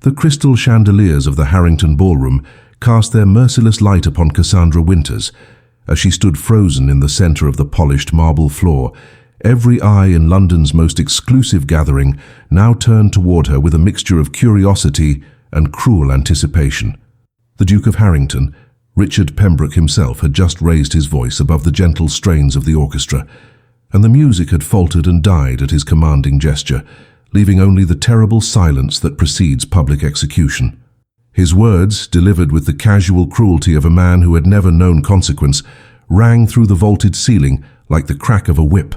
The crystal chandeliers of the Harrington ballroom cast their merciless light upon Cassandra Winters as she stood frozen in the center of the polished marble floor. Every eye in London's most exclusive gathering now turned toward her with a mixture of curiosity and cruel anticipation. The Duke of Harrington, Richard Pembroke himself, had just raised his voice above the gentle strains of the orchestra, and the music had faltered and died at his commanding gesture, leaving only the terrible silence that precedes public execution. His words, delivered with the casual cruelty of a man who had never known consequence, rang through the vaulted ceiling like the crack of a whip.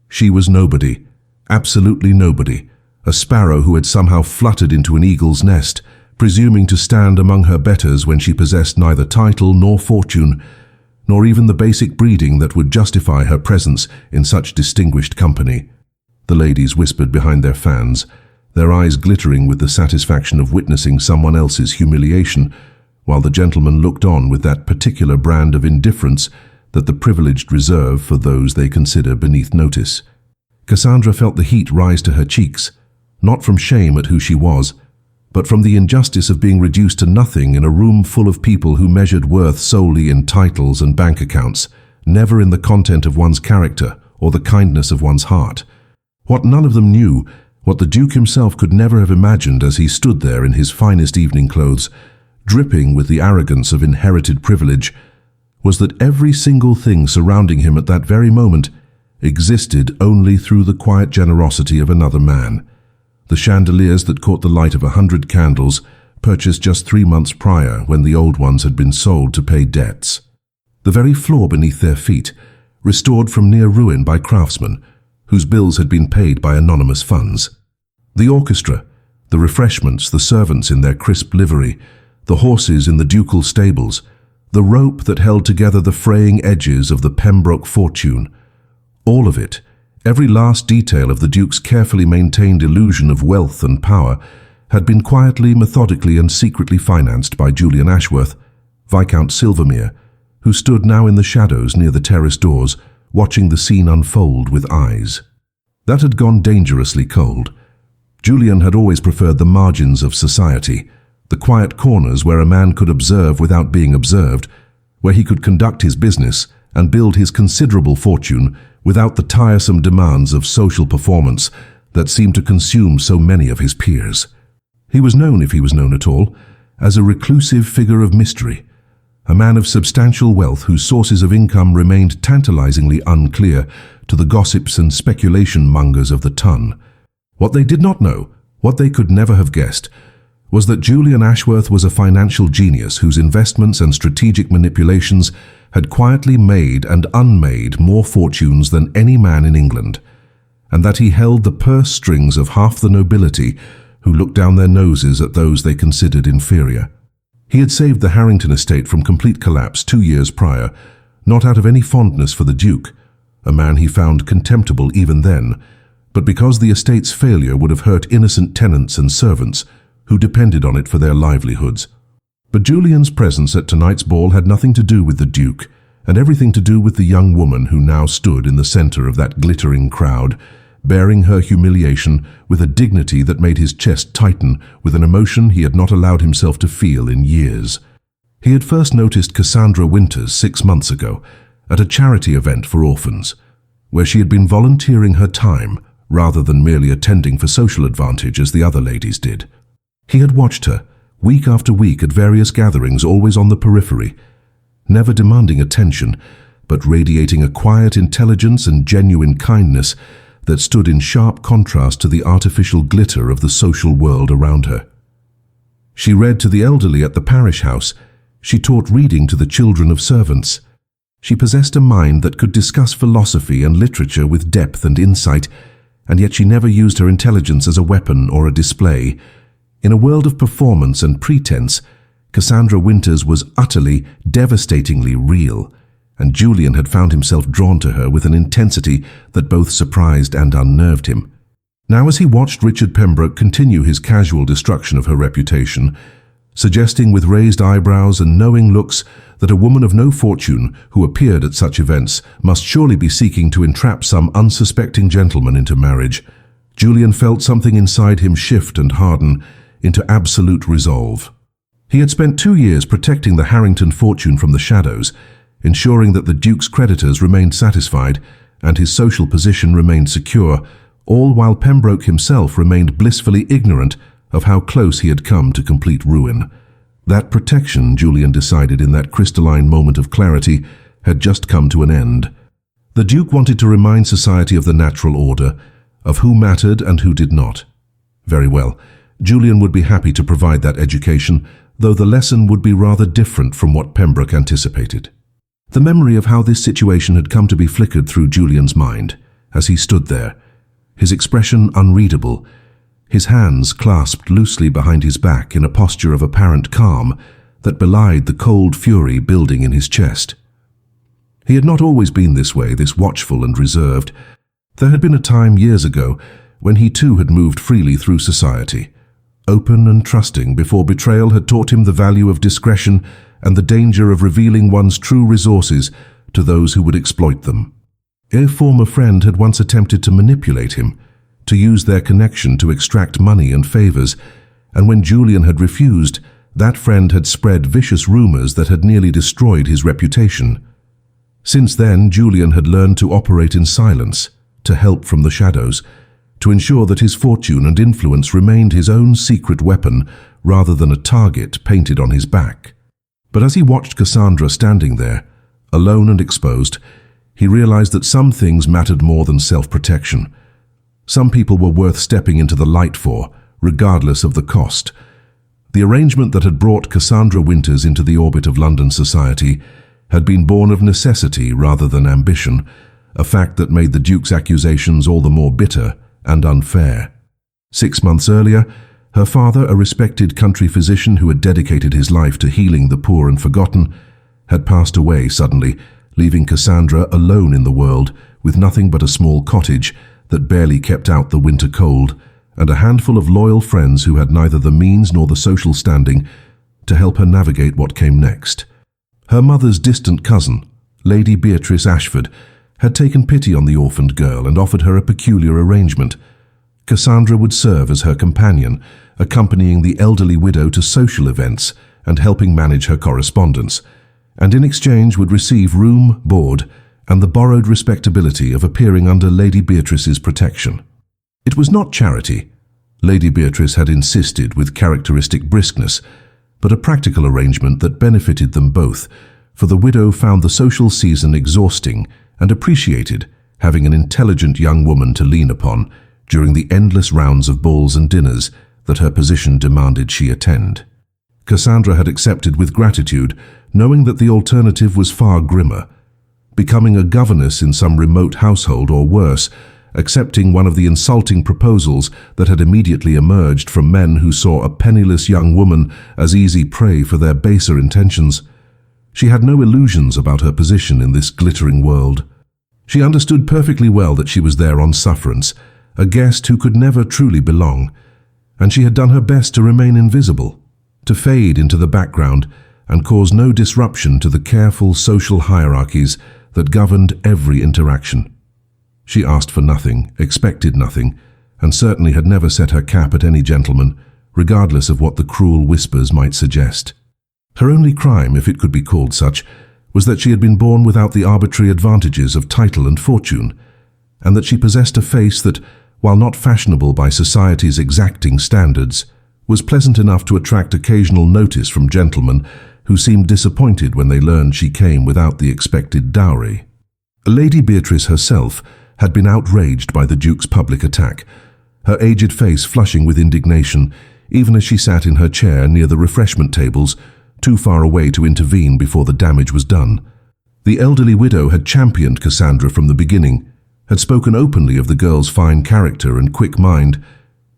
She was nobody, absolutely nobody, a sparrow who had somehow fluttered into an eagle's nest, presuming to stand among her betters when she possessed neither title nor fortune, nor even the basic breeding that would justify her presence in such distinguished company. The ladies whispered behind their fans, their eyes glittering with the satisfaction of witnessing someone else's humiliation, while the gentlemen looked on with that particular brand of indifference that the privileged reserve for those they consider beneath notice. Cassandra felt the heat rise to her cheeks, not from shame at who she was, but from the injustice of being reduced to nothing in a room full of people who measured worth solely in titles and bank accounts, never in the content of one's character or the kindness of one's heart. What none of them knew, what the Duke himself could never have imagined as he stood there in his finest evening clothes, dripping with the arrogance of inherited privilege, was that every single thing surrounding him at that very moment existed only through the quiet generosity of another man. The chandeliers that caught the light of 100 candles, purchased just 3 months prior when the old ones had been sold to pay debts. The very floor beneath their feet, restored from near ruin by craftsmen, whose bills had been paid by anonymous funds. The orchestra, the refreshments, the servants in their crisp livery, the horses in the ducal stables, the rope that held together the fraying edges of the Pembroke fortune, all of it, every last detail of the Duke's carefully maintained illusion of wealth and power, had been quietly, methodically and secretly financed by Julian Ashworth, Viscount Silvermere, who stood now in the shadows near the terrace doors, watching the scene unfold with eyes that had gone dangerously cold. Julian had always preferred the margins of society, the quiet corners where a man could observe without being observed, where he could conduct his business and build his considerable fortune without the tiresome demands of social performance that seemed to consume so many of his peers. He was known, if he was known at all, as a reclusive figure of mystery, a man of substantial wealth whose sources of income remained tantalizingly unclear to the gossips and speculation mongers of the ton. What they did not know, what they could never have guessed, was that Julian Ashworth was a financial genius whose investments and strategic manipulations had quietly made and unmade more fortunes than any man in England, and that he held the purse strings of half the nobility who looked down their noses at those they considered inferior. He had saved the Harrington estate from complete collapse 2 years prior, not out of any fondness for the Duke, a man he found contemptible even then, but because the estate's failure would have hurt innocent tenants and servants who depended on it for their livelihoods. But Julian's presence at tonight's ball had nothing to do with the Duke, and everything to do with the young woman who now stood in the center of that glittering crowd, bearing her humiliation with a dignity that made his chest tighten with an emotion he had not allowed himself to feel in years. He had first noticed Cassandra Winters 6 months ago at a charity event for orphans, where she had been volunteering her time rather than merely attending for social advantage as the other ladies did. He had watched her, week after week at various gatherings, always on the periphery, never demanding attention, but radiating a quiet intelligence and genuine kindness that stood in sharp contrast to the artificial glitter of the social world around her. She read to the elderly at the parish house. She taught reading to the children of servants. She possessed a mind that could discuss philosophy and literature with depth and insight, and yet she never used her intelligence as a weapon or a display. In a world of performance and pretense, Cassandra Winters was utterly, devastatingly real, and Julian had found himself drawn to her with an intensity that both surprised and unnerved him. Now, as he watched Richard Pembroke continue his casual destruction of her reputation, suggesting with raised eyebrows and knowing looks that a woman of no fortune who appeared at such events must surely be seeking to entrap some unsuspecting gentleman into marriage, Julian felt something inside him shift and harden into absolute resolve. He had spent 2 years protecting the Harrington fortune from the shadows, ensuring that the Duke's creditors remained satisfied and his social position remained secure, all while Pembroke himself remained blissfully ignorant of how close he had come to complete ruin. That protection, Julian decided in that crystalline moment of clarity, had just come to an end. The Duke wanted to remind society of the natural order, of who mattered and who did not. Very well, Julian would be happy to provide that education, though the lesson would be rather different from what Pembroke anticipated. The memory of how this situation had come to be flickered through Julian's mind, as he stood there, his expression unreadable, his hands clasped loosely behind his back in a posture of apparent calm that belied the cold fury building in his chest. He had not always been this way, this watchful and reserved. There had been a time years ago when he too had moved freely through society, open and trusting before betrayal had taught him the value of discretion and the danger of revealing one's true resources to those who would exploit them. A former friend had once attempted to manipulate him, to use their connection to extract money and favors, and when Julian had refused, that friend had spread vicious rumors that had nearly destroyed his reputation. Since then, Julian had learned to operate in silence, to help from the shadows, to ensure that his fortune and influence remained his own secret weapon rather than a target painted on his back. But as he watched Cassandra standing there, alone and exposed, he realized that some things mattered more than self-protection. Some people were worth stepping into the light for, regardless of the cost. The arrangement that had brought Cassandra Winters into the orbit of London society had been born of necessity rather than ambition, a fact that made the Duke's accusations all the more bitter and unfair. 6 months earlier, her father, a respected country physician who had dedicated his life to healing the poor and forgotten, had passed away suddenly, leaving Cassandra alone in the world with nothing but a small cottage that barely kept out the winter cold, and a handful of loyal friends who had neither the means nor the social standing to help her navigate what came next. Her mother's distant cousin, Lady Beatrice Ashford, had taken pity on the orphaned girl and offered her a peculiar arrangement. Cassandra would serve as her companion, accompanying the elderly widow to social events and helping manage her correspondence, and in exchange would receive room, board, and the borrowed respectability of appearing under Lady Beatrice's protection. It was not charity. Lady Beatrice had insisted with characteristic briskness, but a practical arrangement that benefited them both, for the widow found the social season exhausting and appreciated having an intelligent young woman to lean upon during the endless rounds of balls and dinners that her position demanded she attend. Cassandra had accepted with gratitude, knowing that the alternative was far grimmer. Becoming a governess in some remote household, or worse, accepting one of the insulting proposals that had immediately emerged from men who saw a penniless young woman as easy prey for their baser intentions. She had no illusions about her position in this glittering world. She understood perfectly well that she was there on sufferance, a guest who could never truly belong, and she had done her best to remain invisible, to fade into the background and cause no disruption to the careful social hierarchies that governed every interaction. She asked for nothing, expected nothing, and certainly had never set her cap at any gentleman, regardless of what the cruel whispers might suggest. Her only crime, if it could be called such, was that she had been born without the arbitrary advantages of title and fortune, and that she possessed a face that, while not fashionable by society's exacting standards, was pleasant enough to attract occasional notice from gentlemen who seemed disappointed when they learned she came without the expected dowry. Lady Beatrice herself had been outraged by the Duke's public attack, her aged face flushing with indignation, even as she sat in her chair near the refreshment tables, too far away to intervene before the damage was done. The elderly widow had championed Cassandra from the beginning, had spoken openly of the girl's fine character and quick mind,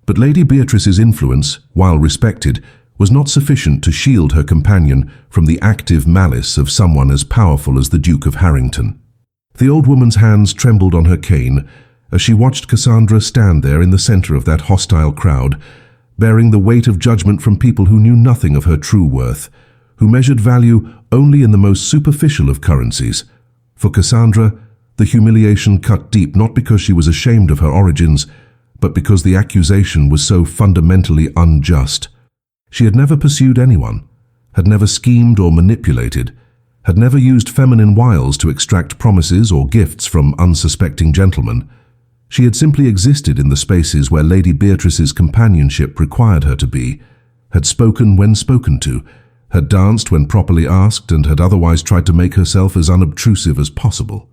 but Lady Beatrice's influence, while respected, was not sufficient to shield her companion from the active malice of someone as powerful as the Duke of Harrington. The old woman's hands trembled on her cane as she watched Cassandra stand there in the center of that hostile crowd, bearing the weight of judgment from people who knew nothing of her true worth, who measured value only in the most superficial of currencies. For Cassandra, the humiliation cut deep not because she was ashamed of her origins, but because the accusation was so fundamentally unjust. She had never pursued anyone, had never schemed or manipulated, had never used feminine wiles to extract promises or gifts from unsuspecting gentlemen. She had simply existed in the spaces where Lady Beatrice's companionship required her to be, had spoken when spoken to, had danced when properly asked, and had otherwise tried to make herself as unobtrusive as possible.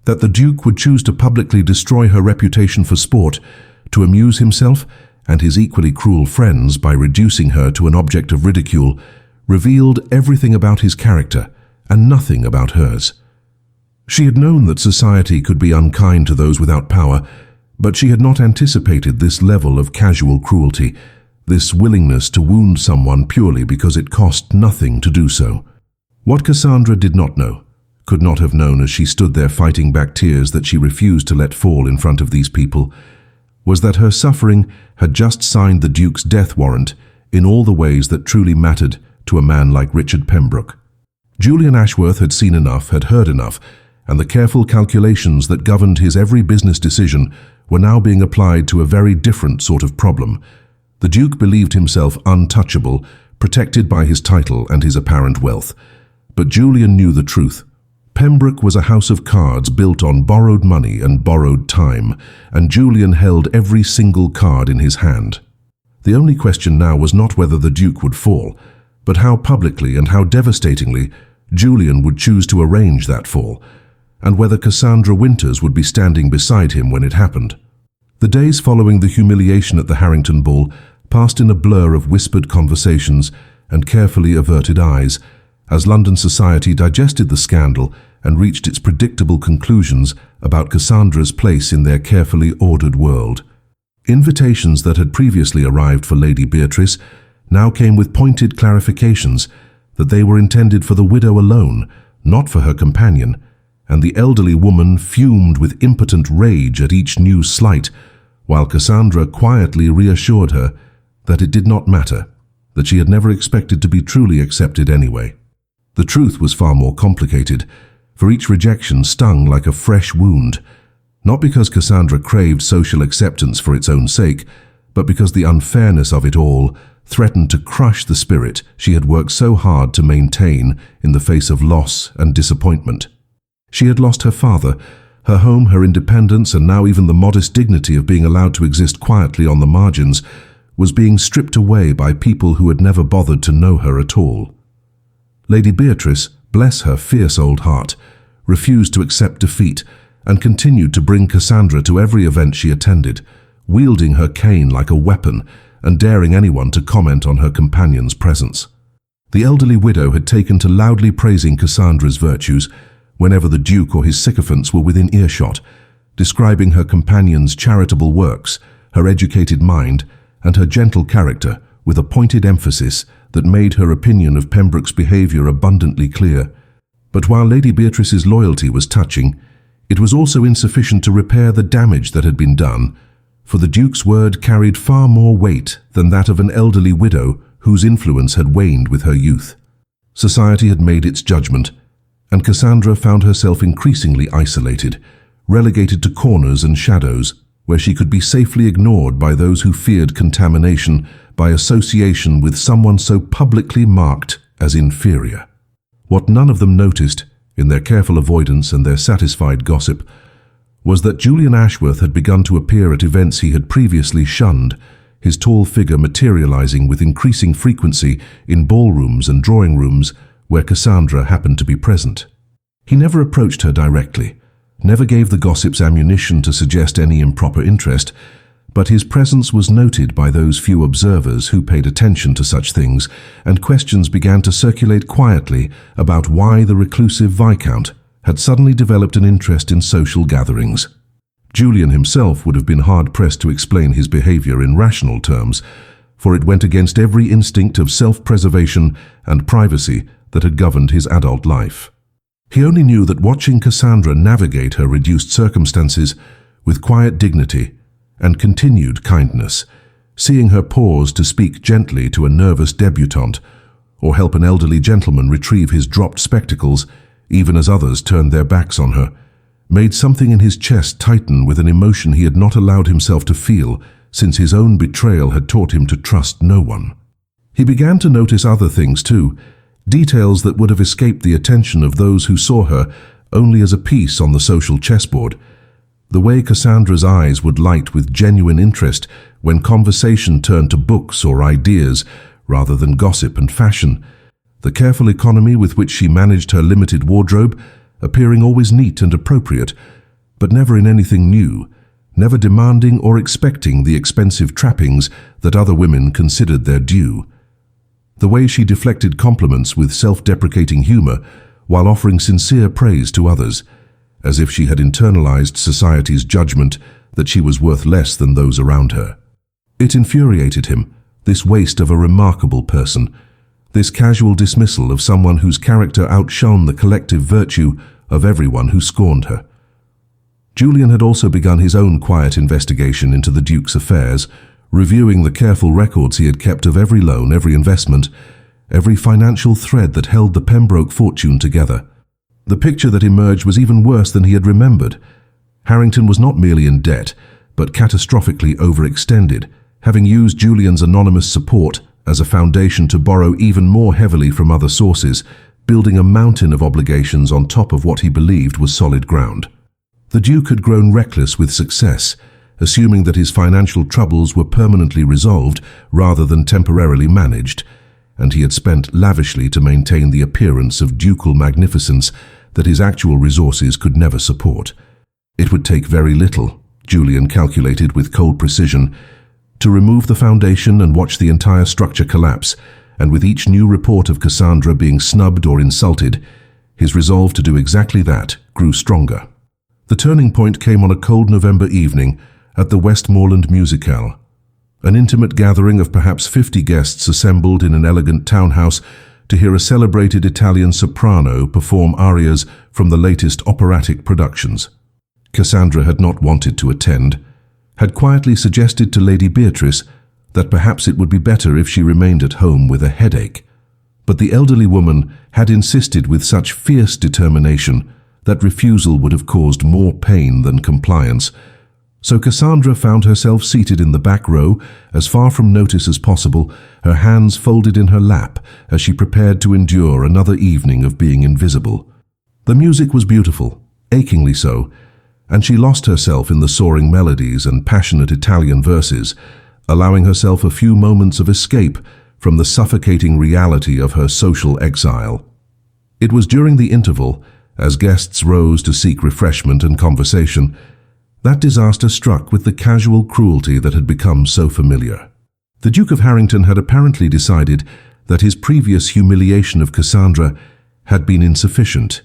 That the Duke would choose to publicly destroy her reputation for sport, to amuse himself and his equally cruel friends by reducing her to an object of ridicule, revealed everything about his character and nothing about hers. She had known that society could be unkind to those without power, but she had not anticipated this level of casual cruelty, this willingness to wound someone purely because it cost nothing to do so. What Cassandra did not know, could not have known as she stood there fighting back tears that she refused to let fall in front of these people, was that her suffering had just signed the Duke's death warrant in all the ways that truly mattered to a man like Richard Pembroke. Julian Ashworth had seen enough, had heard enough, and the careful calculations that governed his every business decision were now being applied to a very different sort of problem. The Duke believed himself untouchable, protected by his title and his apparent wealth. But Julian knew the truth. Pembroke was a house of cards built on borrowed money and borrowed time, and Julian held every single card in his hand. The only question now was not whether the Duke would fall, but how publicly and how devastatingly Julian would choose to arrange that fall, and whether Cassandra Winters would be standing beside him when it happened. The days following the humiliation at the Harrington ball passed in a blur of whispered conversations and carefully averted eyes, as London society digested the scandal and reached its predictable conclusions about Cassandra's place in their carefully ordered world. Invitations that had previously arrived for Lady Beatrice now came with pointed clarifications that they were intended for the widow alone, not for her companion, and the elderly woman fumed with impotent rage at each new slight, while Cassandra quietly reassured her that it did not matter, that she had never expected to be truly accepted anyway. The truth was far more complicated, for each rejection stung like a fresh wound, not because Cassandra craved social acceptance for its own sake, but because the unfairness of it all threatened to crush the spirit she had worked so hard to maintain in the face of loss and disappointment. She had lost her father, her home, her independence, and now even the modest dignity of being allowed to exist quietly on the margins was being stripped away by people who had never bothered to know her at all. Lady Beatrice, bless her fierce old heart, refused to accept defeat and continued to bring Cassandra to every event she attended, wielding her cane like a weapon and daring anyone to comment on her companion's presence. The elderly widow had taken to loudly praising Cassandra's virtues whenever the Duke or his sycophants were within earshot, describing her companion's charitable works, her educated mind, and her gentle character with a pointed emphasis that made her opinion of Pembroke's behavior abundantly clear. But while Lady Beatrice's loyalty was touching, it was also insufficient to repair the damage that had been done, for the Duke's word carried far more weight than that of an elderly widow whose influence had waned with her youth. Society had made its judgment, and Cassandra found herself increasingly isolated, relegated to corners and shadows, where she could be safely ignored by those who feared contamination by association with someone so publicly marked as inferior. What none of them noticed, in their careful avoidance and their satisfied gossip, was that Julian Ashworth had begun to appear at events he had previously shunned, his tall figure materializing with increasing frequency in ballrooms and drawing rooms where Cassandra happened to be present. He never approached her directly, never gave the gossips ammunition to suggest any improper interest, but his presence was noted by those few observers who paid attention to such things, and questions began to circulate quietly about why the reclusive Viscount had suddenly developed an interest in social gatherings. Julian himself would have been hard-pressed to explain his behavior in rational terms, for it went against every instinct of self-preservation and privacy that had governed his adult life. He only knew that watching Cassandra navigate her reduced circumstances with quiet dignity and continued kindness, seeing her pause to speak gently to a nervous debutante, or help an elderly gentleman retrieve his dropped spectacles, even as others turned their backs on her, made something in his chest tighten with an emotion he had not allowed himself to feel since his own betrayal had taught him to trust no one. He began to notice other things too, details that would have escaped the attention of those who saw her only as a piece on the social chessboard. The way Cassandra's eyes would light with genuine interest when conversation turned to books or ideas rather than gossip and fashion. The careful economy with which she managed her limited wardrobe, appearing always neat and appropriate, but never in anything new, never demanding or expecting the expensive trappings that other women considered their due. The way she deflected compliments with self-deprecating humor while offering sincere praise to others, as if she had internalized society's judgment that she was worth less than those around her. It infuriated him, this waste of a remarkable person, this casual dismissal of someone whose character outshone the collective virtue of everyone who scorned her. Julian had also begun his own quiet investigation into the Duke's affairs, reviewing the careful records he had kept of every loan, every investment, every financial thread that held the Pembroke fortune together. The picture that emerged was even worse than he had remembered. Harrington was not merely in debt, but catastrophically overextended, having used Julian's anonymous support as a foundation to borrow even more heavily from other sources, building a mountain of obligations on top of what he believed was solid ground. The Duke had grown reckless with success, assuming that his financial troubles were permanently resolved rather than temporarily managed, and he had spent lavishly to maintain the appearance of ducal magnificence that his actual resources could never support. It would take very little, Julian calculated with cold precision, to remove the foundation and watch the entire structure collapse, and with each new report of Cassandra being snubbed or insulted, his resolve to do exactly that grew stronger. The turning point came on a cold November evening at the Westmoreland Musicale, an intimate gathering of perhaps 50 guests assembled in an elegant townhouse to hear a celebrated Italian soprano perform arias from the latest operatic productions. Cassandra had not wanted to attend, had quietly suggested to Lady Beatrice that perhaps it would be better if she remained at home with a headache. But the elderly woman had insisted with such fierce determination that refusal would have caused more pain than compliance. So Cassandra found herself seated in the back row, as far from notice as possible, her hands folded in her lap as she prepared to endure another evening of being invisible. The music was beautiful, achingly so, and she lost herself in the soaring melodies and passionate Italian verses, allowing herself a few moments of escape from the suffocating reality of her social exile. It was during the interval, as guests rose to seek refreshment and conversation, that disaster struck with the casual cruelty that had become so familiar. The Duke of Harrington had apparently decided that his previous humiliation of Cassandra had been insufficient,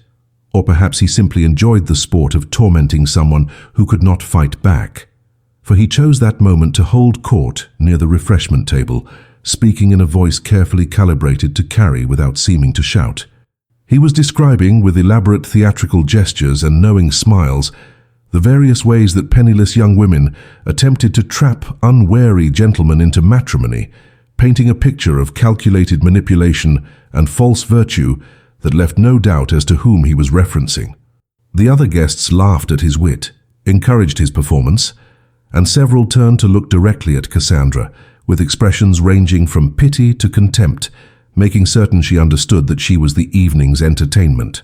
or perhaps he simply enjoyed the sport of tormenting someone who could not fight back, for he chose that moment to hold court near the refreshment table, speaking in a voice carefully calibrated to carry without seeming to shout. He was describing, with elaborate theatrical gestures and knowing smiles, the various ways that penniless young women attempted to trap unwary gentlemen into matrimony, painting a picture of calculated manipulation and false virtue that left no doubt as to whom he was referencing. The other guests laughed at his wit, encouraged his performance, and several turned to look directly at Cassandra, with expressions ranging from pity to contempt, making certain she understood that she was the evening's entertainment.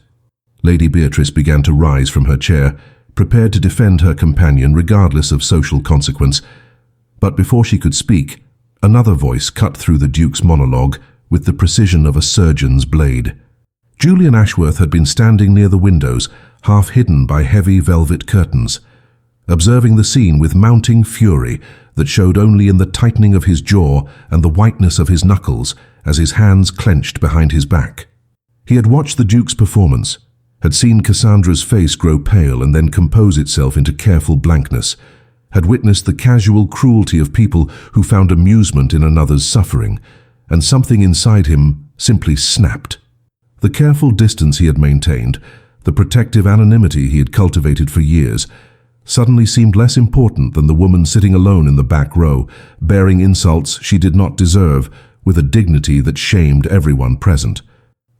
Lady Beatrice began to rise from her chair, prepared to defend her companion regardless of social consequence. But before she could speak, another voice cut through the Duke's monologue with the precision of a surgeon's blade. Julian Ashworth had been standing near the windows, half hidden by heavy velvet curtains, observing the scene with mounting fury that showed only in the tightening of his jaw and the whiteness of his knuckles as his hands clenched behind his back. He had watched the Duke's performance, had seen Cassandra's face grow pale and then compose itself into careful blankness, had witnessed the casual cruelty of people who found amusement in another's suffering, and something inside him simply snapped. The careful distance he had maintained, the protective anonymity he had cultivated for years, suddenly seemed less important than the woman sitting alone in the back row, bearing insults she did not deserve with a dignity that shamed everyone present.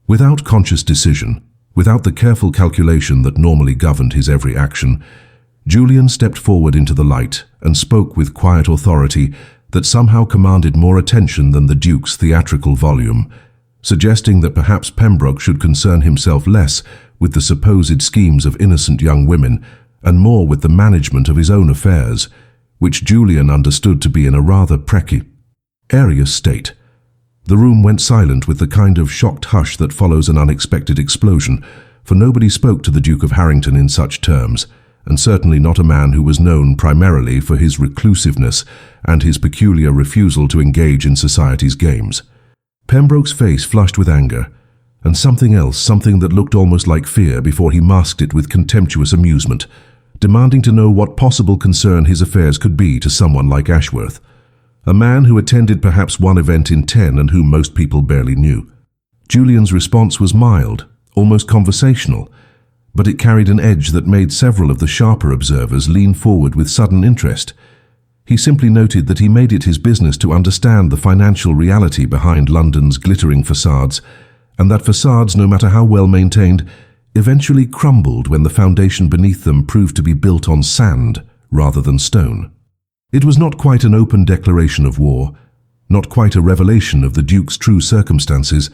Without conscious decision, without the careful calculation that normally governed his every action, Julian stepped forward into the light and spoke with quiet authority that somehow commanded more attention than the Duke's theatrical volume, suggesting that perhaps Pembroke should concern himself less with the supposed schemes of innocent young women and more with the management of his own affairs, which Julian understood to be in a rather precarious state. The room went silent with the kind of shocked hush that follows an unexpected explosion, for nobody spoke to the Duke of Harrington in such terms, and certainly not a man who was known primarily for his reclusiveness and his peculiar refusal to engage in society's games. Pembroke's face flushed with anger, and something else, something that looked almost like fear before he masked it with contemptuous amusement, demanding to know what possible concern his affairs could be to someone like Ashworth, a man who attended perhaps one event in 10 and whom most people barely knew. Julian's response was mild, almost conversational, but it carried an edge that made several of the sharper observers lean forward with sudden interest. He simply noted that he made it his business to understand the financial reality behind London's glittering facades, and that facades, no matter how well maintained, eventually crumbled when the foundation beneath them proved to be built on sand rather than stone. It was not quite an open declaration of war, not quite a revelation of the Duke's true circumstances,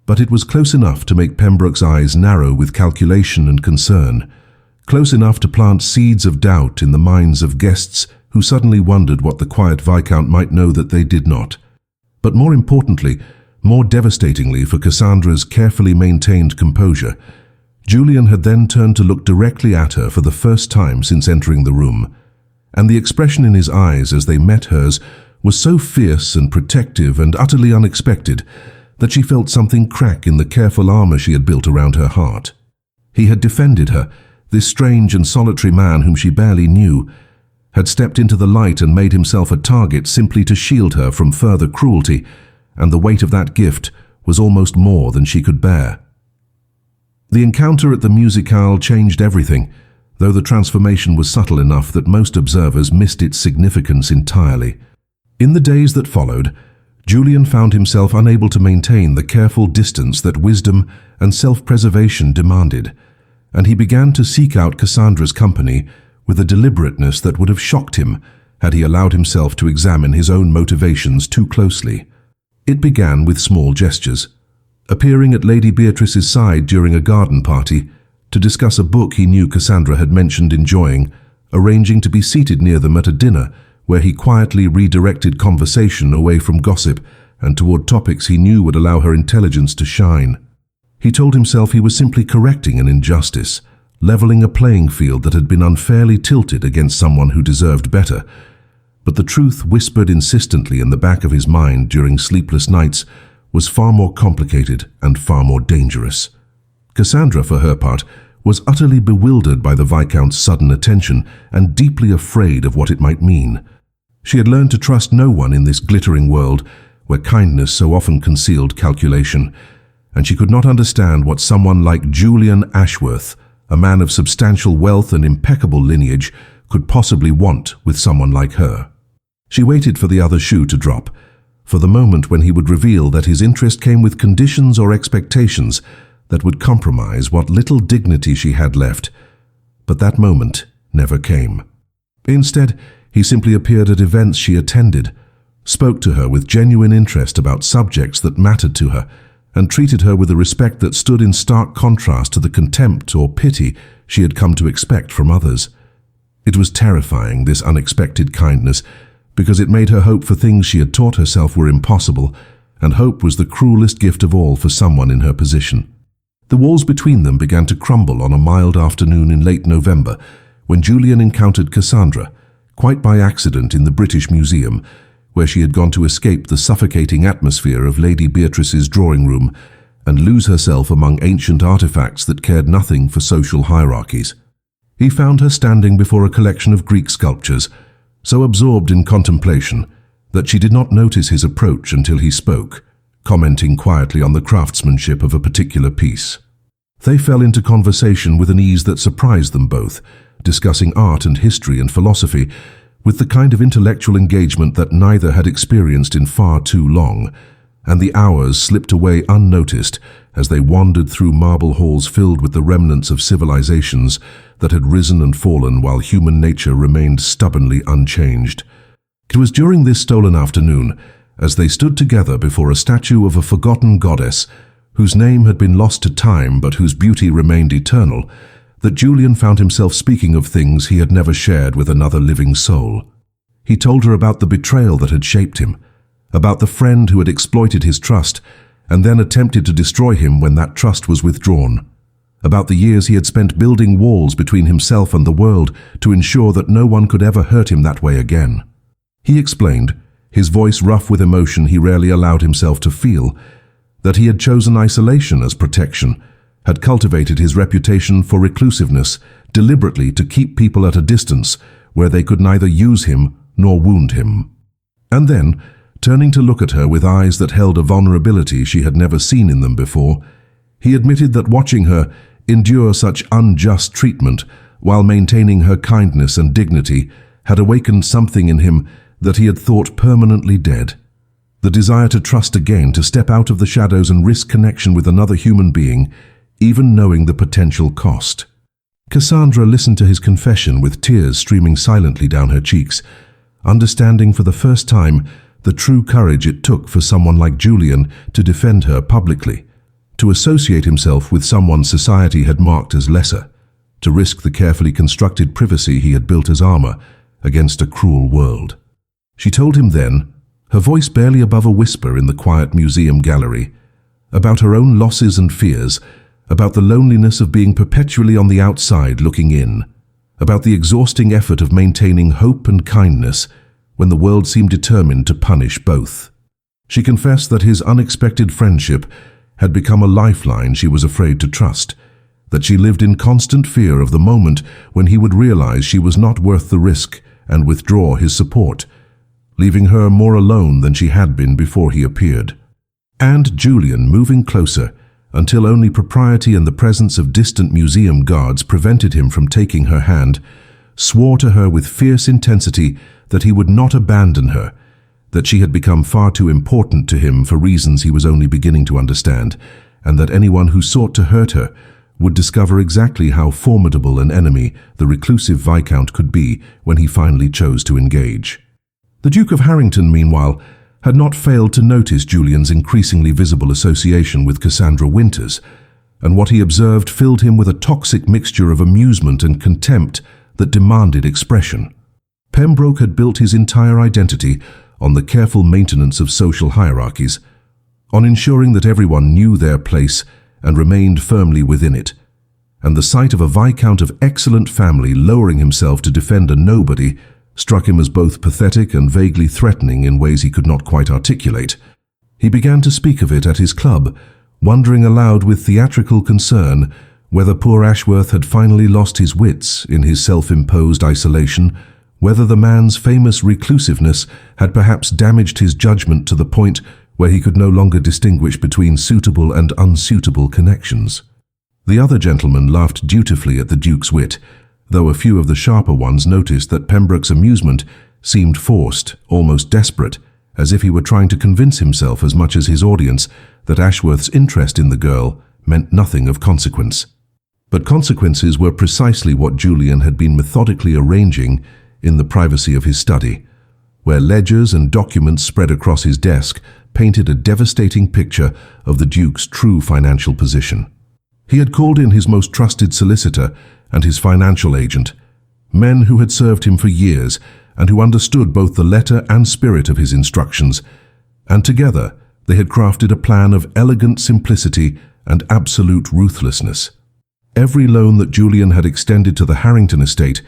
but it was close enough to make Pembroke's eyes narrow with calculation and concern, close enough to plant seeds of doubt in the minds of guests who suddenly wondered what the quiet Viscount might know that they did not. But more importantly, more devastatingly for Cassandra's carefully maintained composure, Julian had then turned to look directly at her for the first time since entering the room, and the expression in his eyes as they met hers was so fierce and protective and utterly unexpected that she felt something crack in the careful armor she had built around her heart. He had defended her, this strange and solitary man whom she barely knew, had stepped into the light and made himself a target simply to shield her from further cruelty, and the weight of that gift was almost more than she could bear. The encounter at the musicale changed everything, though the transformation was subtle enough that most observers missed its significance entirely. In the days that followed, Julian found himself unable to maintain the careful distance that wisdom and self-preservation demanded, and he began to seek out Cassandra's company with a deliberateness that would have shocked him had he allowed himself to examine his own motivations too closely. It began with small gestures, appearing at Lady Beatrice's side during a garden party to discuss a book he knew Cassandra had mentioned enjoying, arranging to be seated near them at a dinner where he quietly redirected conversation away from gossip and toward topics he knew would allow her intelligence to shine. He told himself he was simply correcting an injustice, leveling a playing field that had been unfairly tilted against someone who deserved better. But the truth whispered insistently in the back of his mind during sleepless nights was far more complicated and far more dangerous. Cassandra, for her part, was utterly bewildered by the Viscount's sudden attention and deeply afraid of what it might mean. She had learned to trust no one in this glittering world where kindness so often concealed calculation, and she could not understand what someone like Julian Ashworth, a man of substantial wealth and impeccable lineage, could possibly want with someone like her. She waited for the other shoe to drop, for the moment when he would reveal that his interest came with conditions or expectations that would compromise what little dignity she had left. But that moment never came. Instead, he simply appeared at events she attended, spoke to her with genuine interest about subjects that mattered to her, and treated her with a respect that stood in stark contrast to the contempt or pity she had come to expect from others. It was terrifying, this unexpected kindness, because it made her hope for things she had taught herself were impossible, and hope was the cruelest gift of all for someone in her position. The walls between them began to crumble on a mild afternoon in late November, when Julian encountered Cassandra, quite by accident in the British Museum, where she had gone to escape the suffocating atmosphere of Lady Beatrice's drawing room and lose herself among ancient artifacts that cared nothing for social hierarchies. He found her standing before a collection of Greek sculptures, so absorbed in contemplation that she did not notice his approach until he spoke, commenting quietly on the craftsmanship of a particular piece. They fell into conversation with an ease that surprised them both, discussing art and history and philosophy, with the kind of intellectual engagement that neither had experienced in far too long, and the hours slipped away unnoticed as they wandered through marble halls filled with the remnants of civilizations that had risen and fallen while human nature remained stubbornly unchanged. It was during this stolen afternoon, as they stood together before a statue of a forgotten goddess, whose name had been lost to time but whose beauty remained eternal, that Julian found himself speaking of things he had never shared with another living soul. He told her about the betrayal that had shaped him, about the friend who had exploited his trust and then attempted to destroy him when that trust was withdrawn, about the years he had spent building walls between himself and the world to ensure that no one could ever hurt him that way again. He explained, his voice rough with emotion he rarely allowed himself to feel, that he had chosen isolation as protection, had cultivated his reputation for reclusiveness deliberately to keep people at a distance where they could neither use him nor wound him. And then, turning to look at her with eyes that held a vulnerability she had never seen in them before, he admitted that watching her endure such unjust treatment while maintaining her kindness and dignity had awakened something in him that he had thought permanently dead. The desire to trust again, to step out of the shadows and risk connection with another human being, even knowing the potential cost. Cassandra listened to his confession with tears streaming silently down her cheeks, understanding for the first time the true courage it took for someone like Julian to defend her publicly, to associate himself with someone society had marked as lesser, to risk the carefully constructed privacy he had built as armor against a cruel world. She told him then, her voice barely above a whisper in the quiet museum gallery, about her own losses and fears, about the loneliness of being perpetually on the outside looking in, about the exhausting effort of maintaining hope and kindness when the world seemed determined to punish both. She confessed that his unexpected friendship had become a lifeline she was afraid to trust, that she lived in constant fear of the moment when he would realize she was not worth the risk and withdraw his support, leaving her more alone than she had been before he appeared. And Julian, moving closer, until only propriety and the presence of distant museum guards prevented him from taking her hand, swore to her with fierce intensity that he would not abandon her, that she had become far too important to him for reasons he was only beginning to understand, and that anyone who sought to hurt her would discover exactly how formidable an enemy the reclusive Viscount could be when he finally chose to engage. The Duke of Harrington, meanwhile, had not failed to notice Julian's increasingly visible association with Cassandra Winters, and what he observed filled him with a toxic mixture of amusement and contempt that demanded expression. Pembroke had built his entire identity on the careful maintenance of social hierarchies, on ensuring that everyone knew their place and remained firmly within it, and the sight of a Viscount of excellent family lowering himself to defend a nobody struck him as both pathetic and vaguely threatening in ways he could not quite articulate. He began to speak of it at his club, wondering aloud with theatrical concern whether poor Ashworth had finally lost his wits in his self-imposed isolation, whether the man's famous reclusiveness had perhaps damaged his judgment to the point where he could no longer distinguish between suitable and unsuitable connections. The other gentlemen laughed dutifully at the Duke's wit, though a few of the sharper ones noticed that Pembroke's amusement seemed forced, almost desperate, as if he were trying to convince himself as much as his audience that Ashworth's interest in the girl meant nothing of consequence. But consequences were precisely what Julian had been methodically arranging in the privacy of his study, where ledgers and documents spread across his desk painted a devastating picture of the Duke's true financial position. He had called in his most trusted solicitor and his financial agent, men who had served him for years and who understood both the letter and spirit of his instructions, and together they had crafted a plan of elegant simplicity and absolute ruthlessness. Every loan that Julian had extended to the Harrington estate,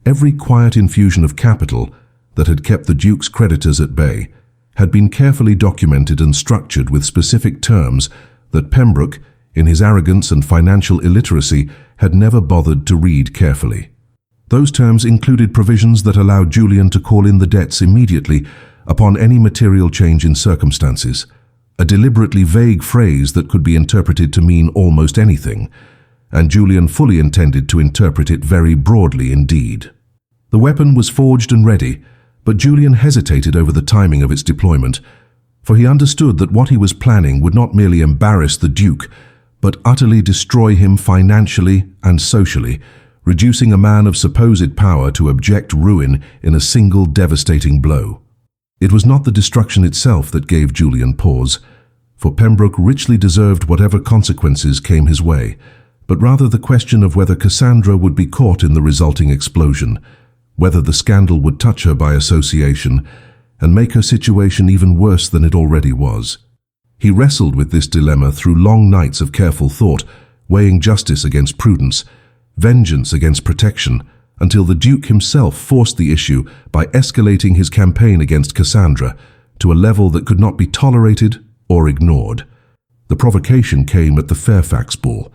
every quiet infusion of capital that had kept the Duke's creditors at bay, had been carefully documented and structured with specific terms that Pembroke, in his arrogance and financial illiteracy, had never bothered to read carefully. Those terms included provisions that allowed Julian to call in the debts immediately upon any material change in circumstances, a deliberately vague phrase that could be interpreted to mean almost anything, and Julian fully intended to interpret it very broadly indeed. The weapon was forged and ready, but Julian hesitated over the timing of its deployment, for he understood that what he was planning would not merely embarrass the Duke, but utterly destroy him financially and socially, reducing a man of supposed power to abject ruin in a single devastating blow. It was not the destruction itself that gave Julian pause, for Pembroke richly deserved whatever consequences came his way, but rather the question of whether Cassandra would be caught in the resulting explosion, whether the scandal would touch her by association and make her situation even worse than it already was. He wrestled with this dilemma through long nights of careful thought, weighing justice against prudence, vengeance against protection, until the Duke himself forced the issue by escalating his campaign against Cassandra to a level that could not be tolerated or ignored. The provocation came at the Fairfax Ball.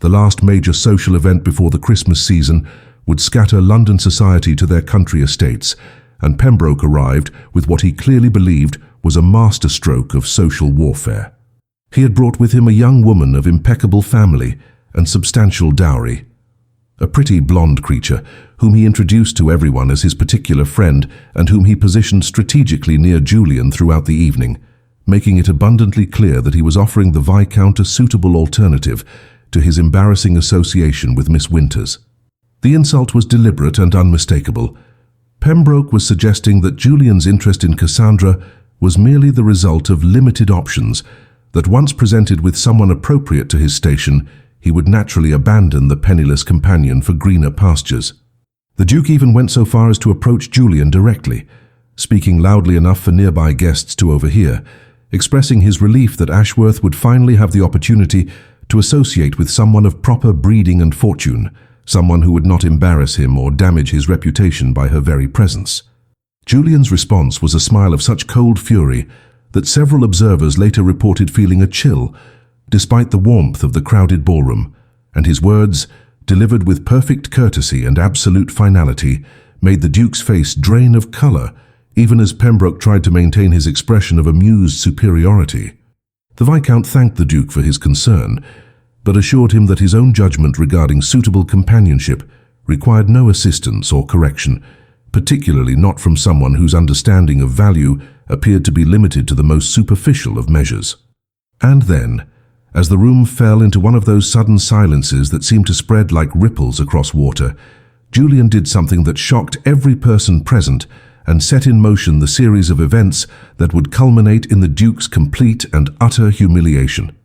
The last major social event before the Christmas season would scatter London society to their country estates, and Pembroke arrived with what he clearly believed was a masterstroke of social warfare. He had brought with him a young woman of impeccable family and substantial dowry, a pretty blonde creature whom he introduced to everyone as his particular friend and whom he positioned strategically near Julian throughout the evening, making it abundantly clear that he was offering the Viscount a suitable alternative to his embarrassing association with Miss Winters. The insult was deliberate and unmistakable. Pembroke was suggesting that Julian's interest in Cassandra was merely the result of limited options, that once presented with someone appropriate to his station, he would naturally abandon the penniless companion for greener pastures. The Duke even went so far as to approach Julian directly, speaking loudly enough for nearby guests to overhear, expressing his relief that Ashworth would finally have the opportunity to associate with someone of proper breeding and fortune, someone who would not embarrass him or damage his reputation by her very presence. Julian's response was a smile of such cold fury that several observers later reported feeling a chill, despite the warmth of the crowded ballroom, and his words, delivered with perfect courtesy and absolute finality, made the Duke's face drain of colour, even as Pembroke tried to maintain his expression of amused superiority. The Viscount thanked the Duke for his concern, but assured him that his own judgment regarding suitable companionship required no assistance or correction, particularly not from someone whose understanding of value appeared to be limited to the most superficial of measures. And then, as the room fell into one of those sudden silences that seemed to spread like ripples across water, Julian did something that shocked every person present and set in motion the series of events that would culminate in the Duke's complete and utter humiliation.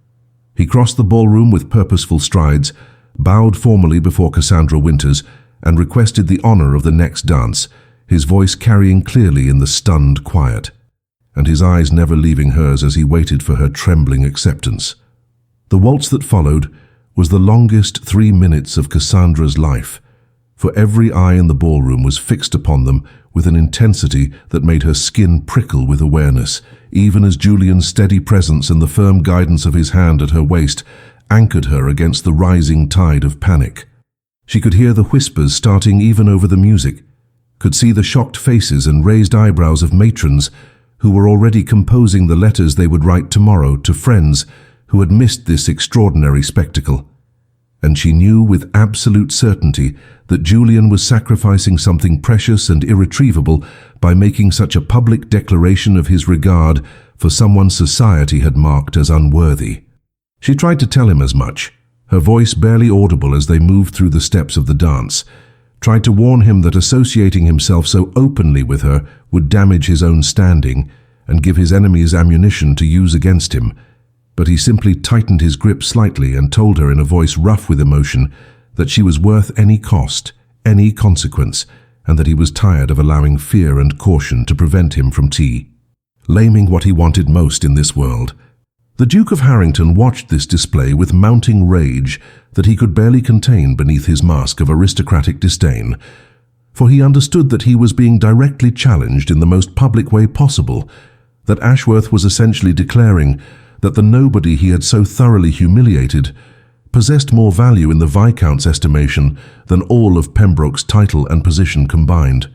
He crossed the ballroom with purposeful strides, bowed formally before Cassandra Winters, and requested the honor of the next dance, his voice carrying clearly in the stunned quiet, and his eyes never leaving hers as he waited for her trembling acceptance. The waltz that followed was the longest 3 minutes of Cassandra's life, for every eye in the ballroom was fixed upon them with an intensity that made her skin prickle with awareness, even as Julian's steady presence and the firm guidance of his hand at her waist anchored her against the rising tide of panic. She could hear the whispers starting even over the music, could see the shocked faces and raised eyebrows of matrons who were already composing the letters they would write tomorrow to friends who had missed this extraordinary spectacle. And she knew with absolute certainty that Julian was sacrificing something precious and irretrievable by making such a public declaration of his regard for someone society had marked as unworthy. She tried to tell him as much, her voice barely audible as they moved through the steps of the dance, tried to warn him that associating himself so openly with her would damage his own standing and give his enemies ammunition to use against him, but he simply tightened his grip slightly and told her in a voice rough with emotion that she was worth any cost, any consequence, and that he was tired of allowing fear and caution to prevent him from laming what he wanted most in this world. The Duke of Harrington watched this display with mounting rage that he could barely contain beneath his mask of aristocratic disdain, for he understood that he was being directly challenged in the most public way possible, that Ashworth was essentially declaring that the nobody he had so thoroughly humiliated possessed more value in the Viscount's estimation than all of Pembroke's title and position combined.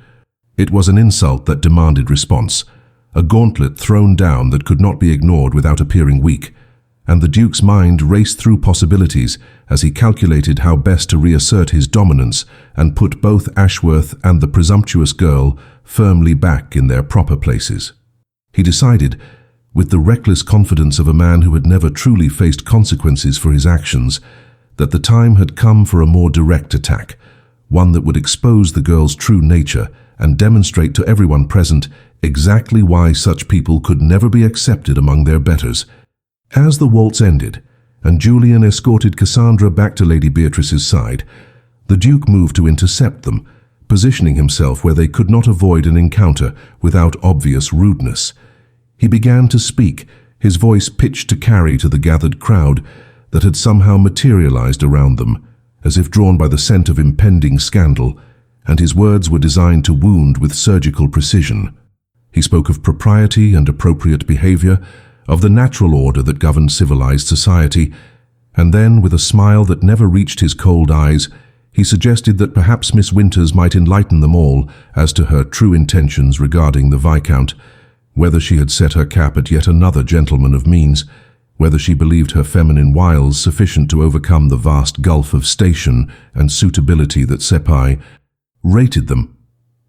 It was an insult that demanded response, a gauntlet thrown down that could not be ignored without appearing weak, and the Duke's mind raced through possibilities as he calculated how best to reassert his dominance and put both Ashworth and the presumptuous girl firmly back in their proper places. He decided, with the reckless confidence of a man who had never truly faced consequences for his actions, that the time had come for a more direct attack, one that would expose the girl's true nature and demonstrate to everyone present exactly why such people could never be accepted among their betters. As the waltz ended, and Julian escorted Cassandra back to Lady Beatrice's side, the Duke moved to intercept them, positioning himself where they could not avoid an encounter without obvious rudeness. He began to speak, his voice pitched to carry to the gathered crowd that had somehow materialized around them, as if drawn by the scent of impending scandal, and his words were designed to wound with surgical precision. He spoke of propriety and appropriate behavior, of the natural order that governed civilized society, and then, with a smile that never reached his cold eyes, he suggested that perhaps Miss Winters might enlighten them all as to her true intentions regarding the Viscount, whether she had set her cap at yet another gentleman of means, whether she believed her feminine wiles sufficient to overcome the vast gulf of station and suitability that Seppi rated them.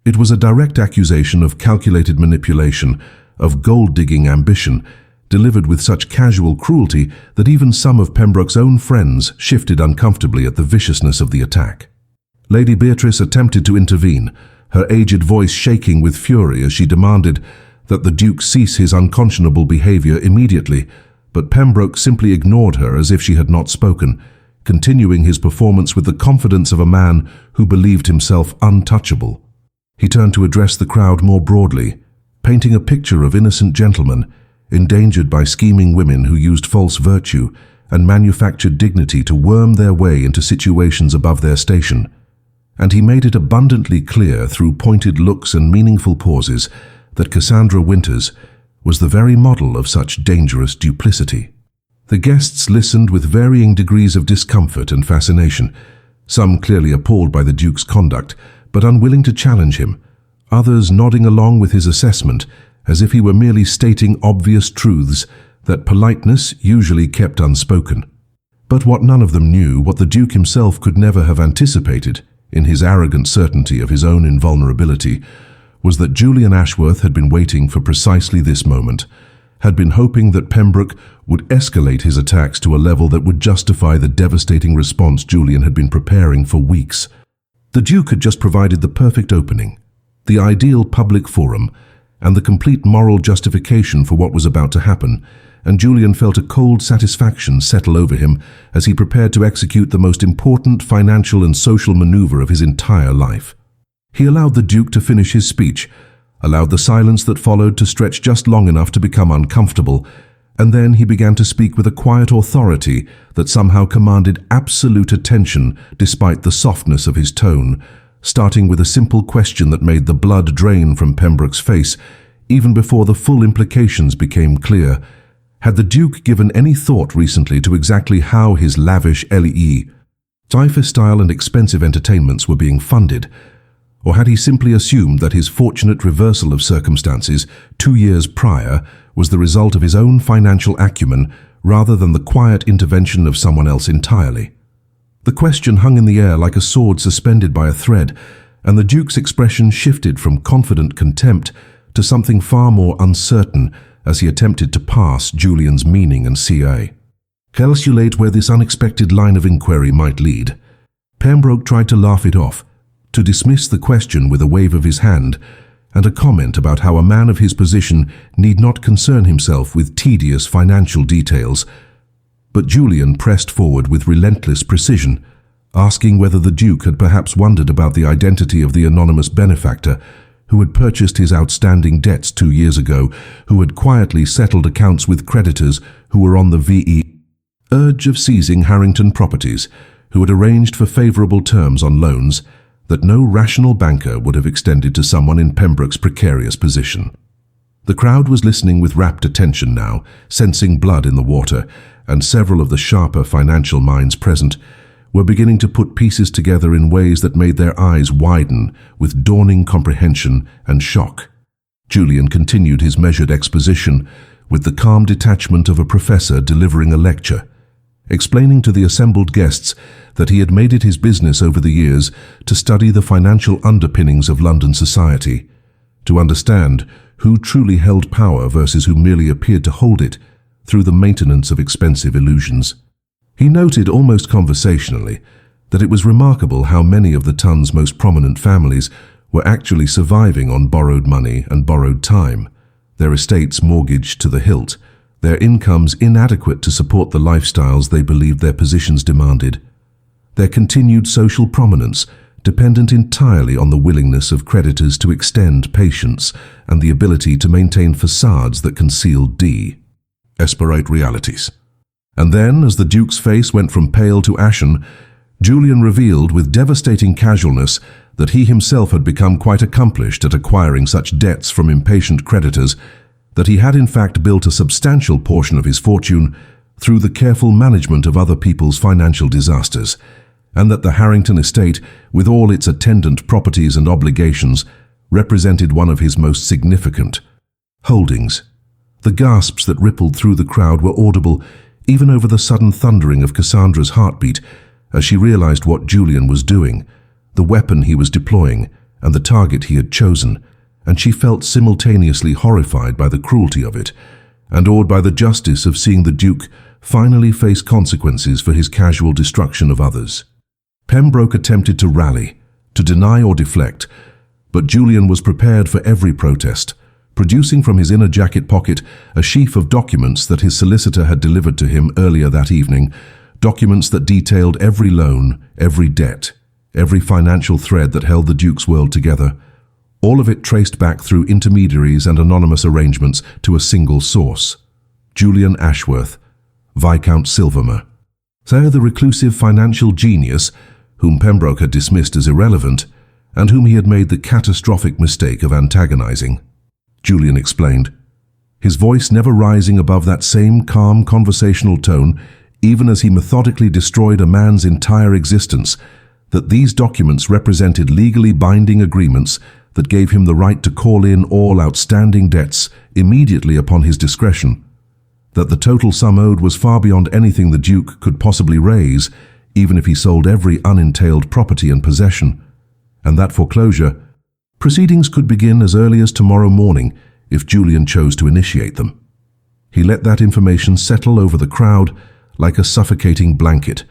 It was a direct accusation of calculated manipulation, of gold-digging ambition, delivered with such casual cruelty that even some of Pembroke's own friends shifted uncomfortably at the viciousness of the attack. Lady Beatrice attempted to intervene, her aged voice shaking with fury as she demanded that the Duke cease his unconscionable behavior immediately, but Pembroke simply ignored her as if she had not spoken, continuing his performance with the confidence of a man who believed himself untouchable. He turned to address the crowd more broadly, painting a picture of innocent gentlemen endangered by scheming women who used false virtue and manufactured dignity to worm their way into situations above their station. And he made it abundantly clear through pointed looks and meaningful pauses that Cassandra Winters was the very model of such dangerous duplicity. The guests listened with varying degrees of discomfort and fascination, some clearly appalled by the Duke's conduct, but unwilling to challenge him, others nodding along with his assessment as if he were merely stating obvious truths that politeness usually kept unspoken. But what none of them knew, what the Duke himself could never have anticipated, in his arrogant certainty of his own invulnerability, was that Julian Ashworth had been waiting for precisely this moment, had been hoping that Pembroke would escalate his attacks to a level that would justify the devastating response Julian had been preparing for weeks. The Duke had just provided the perfect opening, the ideal public forum, and the complete moral justification for what was about to happen, and Julian felt a cold satisfaction settle over him as he prepared to execute the most important financial and social maneuver of his entire life. He allowed the Duke to finish his speech, allowed the silence that followed to stretch just long enough to become uncomfortable, and then he began to speak with a quiet authority that somehow commanded absolute attention despite the softness of his tone, starting with a simple question that made the blood drain from Pembroke's face, even before the full implications became clear. Had the Duke given any thought recently to exactly how his lavish cipher-style and expensive entertainments were being funded? Or had he simply assumed that his fortunate reversal of circumstances 2 years prior was the result of his own financial acumen rather than the quiet intervention of someone else entirely? The question hung in the air like a sword suspended by a thread, and the Duke's expression shifted from confident contempt to something far more uncertain as he attempted to pass Julian's meaning and calculate where this unexpected line of inquiry might lead. Pembroke tried to laugh it off, to dismiss the question with a wave of his hand, and a comment about how a man of his position need not concern himself with tedious financial details. But Julian pressed forward with relentless precision, asking whether the Duke had perhaps wondered about the identity of the anonymous benefactor who had purchased his outstanding debts 2 years ago, who had quietly settled accounts with creditors who were on the verge of seizing Harrington properties, who had arranged for favorable terms on loans that no rational banker would have extended to someone in Pembroke's precarious position. The crowd was listening with rapt attention now, sensing blood in the water, and several of the sharper financial minds present were beginning to put pieces together in ways that made their eyes widen with dawning comprehension and shock. Julian continued his measured exposition with the calm detachment of a professor delivering a lecture, explaining to the assembled guests that he had made it his business over the years to study the financial underpinnings of London society, to understand who truly held power versus who merely appeared to hold it through the maintenance of expensive illusions. He noted almost conversationally that it was remarkable how many of the town's most prominent families were actually surviving on borrowed money and borrowed time, their estates mortgaged to the hilt, their incomes inadequate to support the lifestyles they believed their positions demanded, their continued social prominence dependent entirely on the willingness of creditors to extend patience and the ability to maintain facades that concealed desperate realities. And then, as the Duke's face went from pale to ashen, Julian revealed with devastating casualness that he himself had become quite accomplished at acquiring such debts from impatient creditors, that he had in fact built a substantial portion of his fortune through the careful management of other people's financial disasters, and that the Harrington estate, with all its attendant properties and obligations, represented one of his most significant holdings. The gasps that rippled through the crowd were audible even over the sudden thundering of Cassandra's heartbeat as she realized what Julian was doing, the weapon he was deploying, and the target he had chosen, and she felt simultaneously horrified by the cruelty of it, and awed by the justice of seeing the Duke finally face consequences for his casual destruction of others. Pembroke attempted to rally, to deny or deflect, but Julian was prepared for every protest, producing from his inner jacket pocket a sheaf of documents that his solicitor had delivered to him earlier that evening, documents that detailed every loan, every debt, every financial thread that held the Duke's world together, all of it traced back through intermediaries and anonymous arrangements to a single source: Julian Ashworth, Viscount Silvermer. There, the reclusive financial genius, whom Pembroke had dismissed as irrelevant, and whom he had made the catastrophic mistake of antagonizing. Julian explained, his voice never rising above that same calm conversational tone, even as he methodically destroyed a man's entire existence, that these documents represented legally binding agreements that gave him the right to call in all outstanding debts immediately upon his discretion, that the total sum owed was far beyond anything the Duke could possibly raise, even if he sold every unentailed property and possession, and that foreclosure proceedings could begin as early as tomorrow morning if Julian chose to initiate them. He let that information settle over the crowd like a suffocating blanket,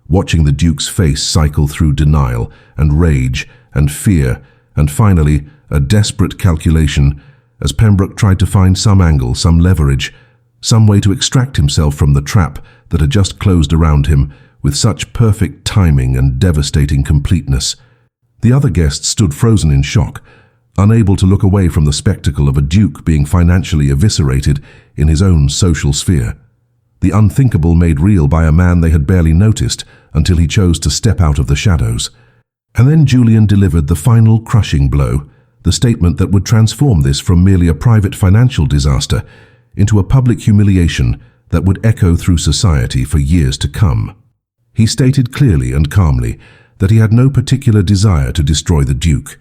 watching the Duke's face cycle through denial and rage and fear and finally a desperate calculation as Pembroke tried to find some angle, some leverage, some way to extract himself from the trap that had just closed around him with such perfect timing and devastating completeness. The other guests stood frozen in shock, unable to look away from the spectacle of a Duke being financially eviscerated in his own social sphere. The unthinkable made real by a man they had barely noticed until he chose to step out of the shadows. And then Julian delivered the final crushing blow, the statement that would transform this from merely a private financial disaster into a public humiliation that would echo through society for years to come. He stated clearly and calmly that he had no particular desire to destroy the Duke,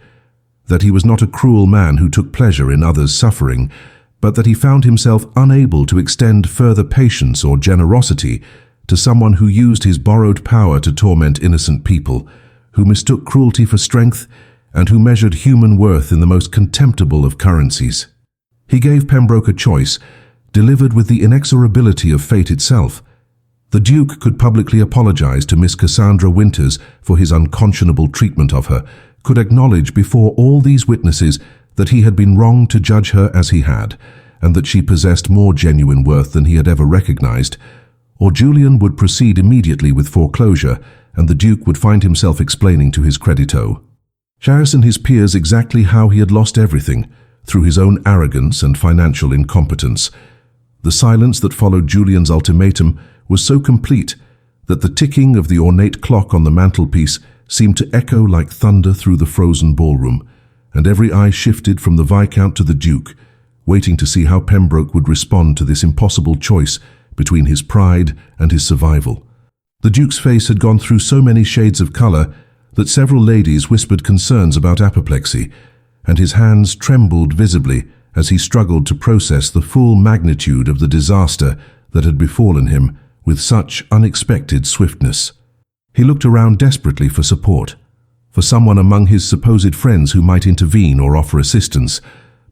that he was not a cruel man who took pleasure in others' suffering, but that he found himself unable to extend further patience or generosity to someone who used his borrowed power to torment innocent people, who mistook cruelty for strength, and who measured human worth in the most contemptible of currencies. He gave Pembroke a choice, delivered with the inexorability of fate itself. The Duke could publicly apologize to Miss Cassandra Winters for his unconscionable treatment of her, could acknowledge before all these witnesses that he had been wrong to judge her as he had, and that she possessed more genuine worth than he had ever recognized, or Julian would proceed immediately with foreclosure, and the Duke would find himself explaining to his creditor, Charis and his peers, exactly how he had lost everything through his own arrogance and financial incompetence. The silence that followed Julian's ultimatum was so complete that the ticking of the ornate clock on the mantelpiece seemed to echo like thunder through the frozen ballroom, and every eye shifted from the Viscount to the Duke, waiting to see how Pembroke would respond to this impossible choice between his pride and his survival. The Duke's face had gone through so many shades of color that several ladies whispered concerns about apoplexy, and his hands trembled visibly as he struggled to process the full magnitude of the disaster that had befallen him with such unexpected swiftness. He looked around desperately for support, for someone among his supposed friends who might intervene or offer assistance,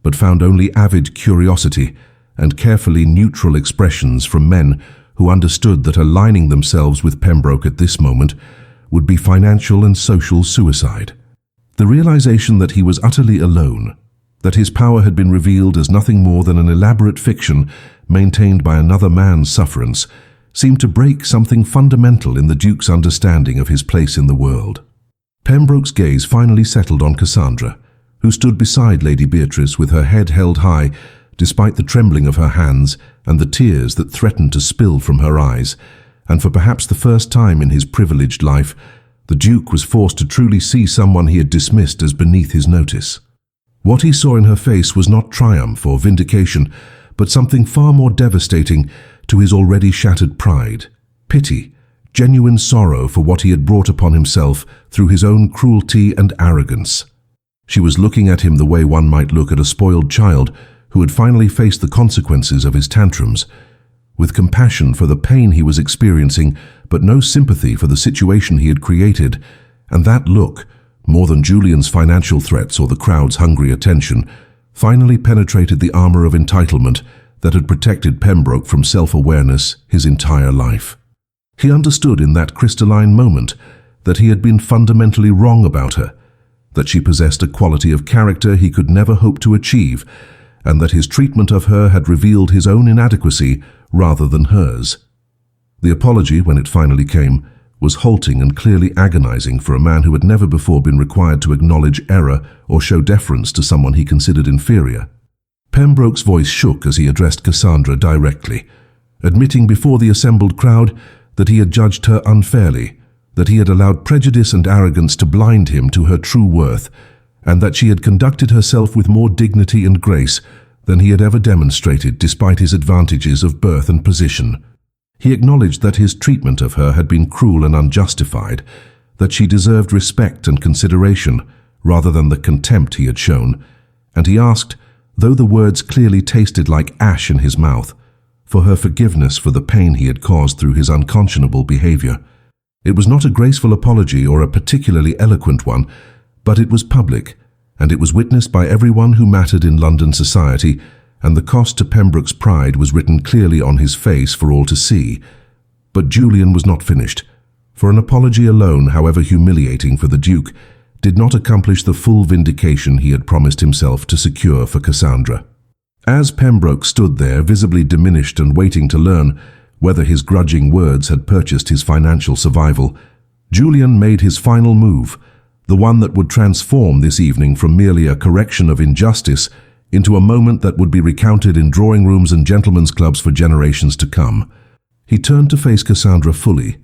but found only avid curiosity and carefully neutral expressions from men who understood that aligning themselves with Pembroke at this moment would be financial and social suicide. The realization that he was utterly alone, that his power had been revealed as nothing more than an elaborate fiction maintained by another man's sufferance, seemed to break something fundamental in the Duke's understanding of his place in the world. Pembroke's gaze finally settled on Cassandra, who stood beside Lady Beatrice with her head held high, despite the trembling of her hands and the tears that threatened to spill from her eyes, and for perhaps the first time in his privileged life, the Duke was forced to truly see someone he had dismissed as beneath his notice. What he saw in her face was not triumph or vindication, but something far more devastating to his already shattered pride. Pity, genuine sorrow for what he had brought upon himself through his own cruelty and arrogance. She was looking at him the way one might look at a spoiled child who had finally faced the consequences of his tantrums, with compassion for the pain he was experiencing, but no sympathy for the situation he had created. And that look, more than Julian's financial threats or the crowd's hungry attention, finally penetrated the armor of entitlement that had protected Pembroke from self-awareness his entire life. He understood in that crystalline moment that he had been fundamentally wrong about her, that she possessed a quality of character he could never hope to achieve, and that his treatment of her had revealed his own inadequacy rather than hers. The apology, when it finally came, was halting and clearly agonizing for a man who had never before been required to acknowledge error or show deference to someone he considered inferior. Pembroke's voice shook as he addressed Cassandra directly, admitting before the assembled crowd that he had judged her unfairly, that he had allowed prejudice and arrogance to blind him to her true worth, and that she had conducted herself with more dignity and grace than he had ever demonstrated despite his advantages of birth and position. He acknowledged that his treatment of her had been cruel and unjustified, that she deserved respect and consideration rather than the contempt he had shown, and he asked, though the words clearly tasted like ash in his mouth, for her forgiveness for the pain he had caused through his unconscionable behavior. It was not a graceful apology or a particularly eloquent one, but it was public, and it was witnessed by everyone who mattered in London society, and the cost to Pembroke's pride was written clearly on his face for all to see. But Julian was not finished, for an apology alone, however humiliating for the Duke, did not accomplish the full vindication he had promised himself to secure for Cassandra. As Pembroke stood there, visibly diminished and waiting to learn whether his grudging words had purchased his financial survival, Julian made his final move, the one that would transform this evening from merely a correction of injustice into a moment that would be recounted in drawing rooms and gentlemen's clubs for generations to come. He turned to face Cassandra fully,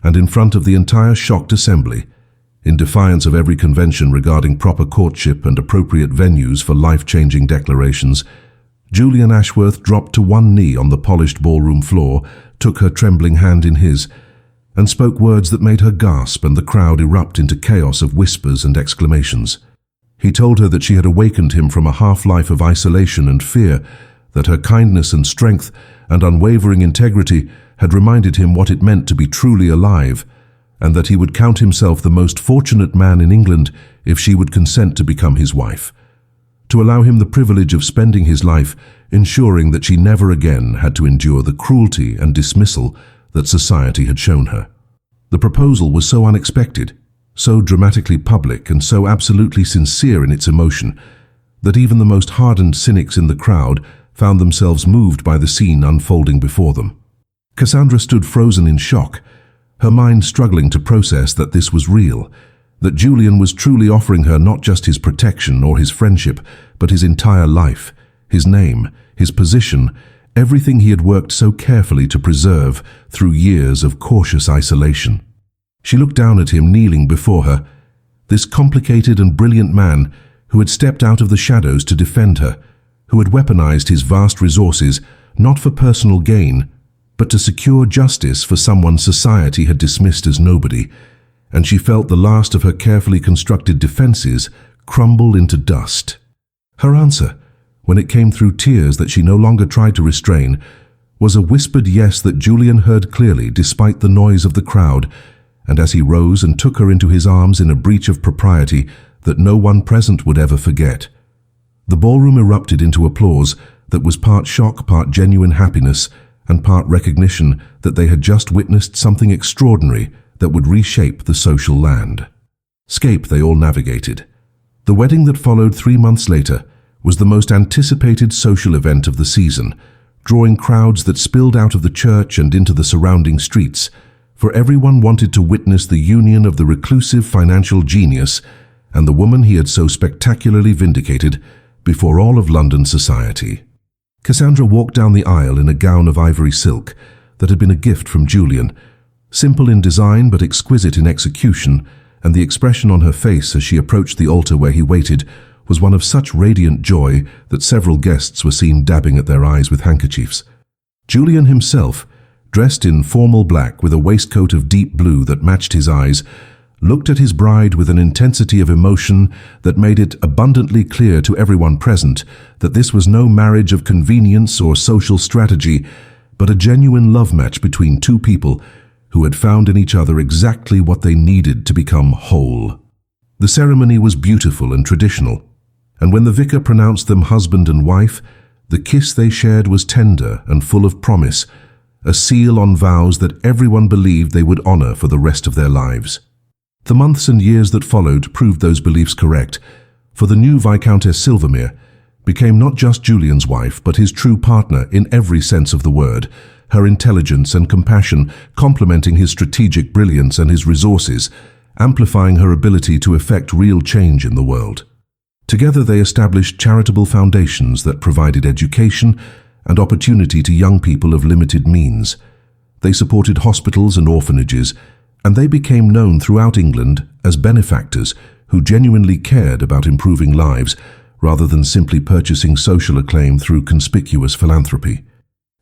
and in front of the entire shocked assembly, in defiance of every convention regarding proper courtship and appropriate venues for life-changing declarations, Julian Ashworth dropped to one knee on the polished ballroom floor, took her trembling hand in his, and spoke words that made her gasp and the crowd erupt into chaos of whispers and exclamations. He told her that she had awakened him from a half-life of isolation and fear, that her kindness and strength and unwavering integrity had reminded him what it meant to be truly alive, and that he would count himself the most fortunate man in England if she would consent to become his wife, to allow him the privilege of spending his life ensuring that she never again had to endure the cruelty and dismissal that society had shown her. The proposal was so unexpected, so dramatically public and so absolutely sincere in its emotion, that even the most hardened cynics in the crowd found themselves moved by the scene unfolding before them. Cassandra stood frozen in shock, her mind struggling to process that this was real, that Julian was truly offering her not just his protection or his friendship, but his entire life, his name, his position, everything he had worked so carefully to preserve through years of cautious isolation. She looked down at him kneeling before her, this complicated and brilliant man who had stepped out of the shadows to defend her, who had weaponized his vast resources not for personal gain, but to secure justice for someone society had dismissed as nobody, and she felt the last of her carefully constructed defenses crumble into dust. Her answer, when it came through tears that she no longer tried to restrain, was a whispered yes that Julian heard clearly despite the noise of the crowd, and as he rose and took her into his arms in a breach of propriety that no one present would ever forget. The ballroom erupted into applause that was part shock, part genuine happiness, and part recognition that they had just witnessed something extraordinary that would reshape the social land. Scape they all navigated, The wedding that followed 3 months later was the most anticipated social event of the season, drawing crowds that spilled out of the church and into the surrounding streets, for everyone wanted to witness the union of the reclusive financial genius and the woman he had so spectacularly vindicated before all of London society. Cassandra walked down the aisle in a gown of ivory silk that had been a gift from Julian, simple in design but exquisite in execution, and the expression on her face as she approached the altar where he waited was one of such radiant joy that several guests were seen dabbing at their eyes with handkerchiefs. Julian himself, dressed in formal black with a waistcoat of deep blue that matched his eyes, looked at his bride with an intensity of emotion that made it abundantly clear to everyone present that this was no marriage of convenience or social strategy, but a genuine love match between two people who had found in each other exactly what they needed to become whole. The ceremony was beautiful and traditional, and when the vicar pronounced them husband and wife, the kiss they shared was tender and full of promise, a seal on vows that everyone believed they would honor for the rest of their lives. The months and years that followed proved those beliefs correct, for the new Viscountess Silvermere became not just Julian's wife, but his true partner in every sense of the word, her intelligence and compassion complementing his strategic brilliance and his resources, amplifying her ability to effect real change in the world. Together they established charitable foundations that provided education and opportunity to young people of limited means. They supported hospitals and orphanages, and they became known throughout England as benefactors who genuinely cared about improving lives rather than simply purchasing social acclaim through conspicuous philanthropy.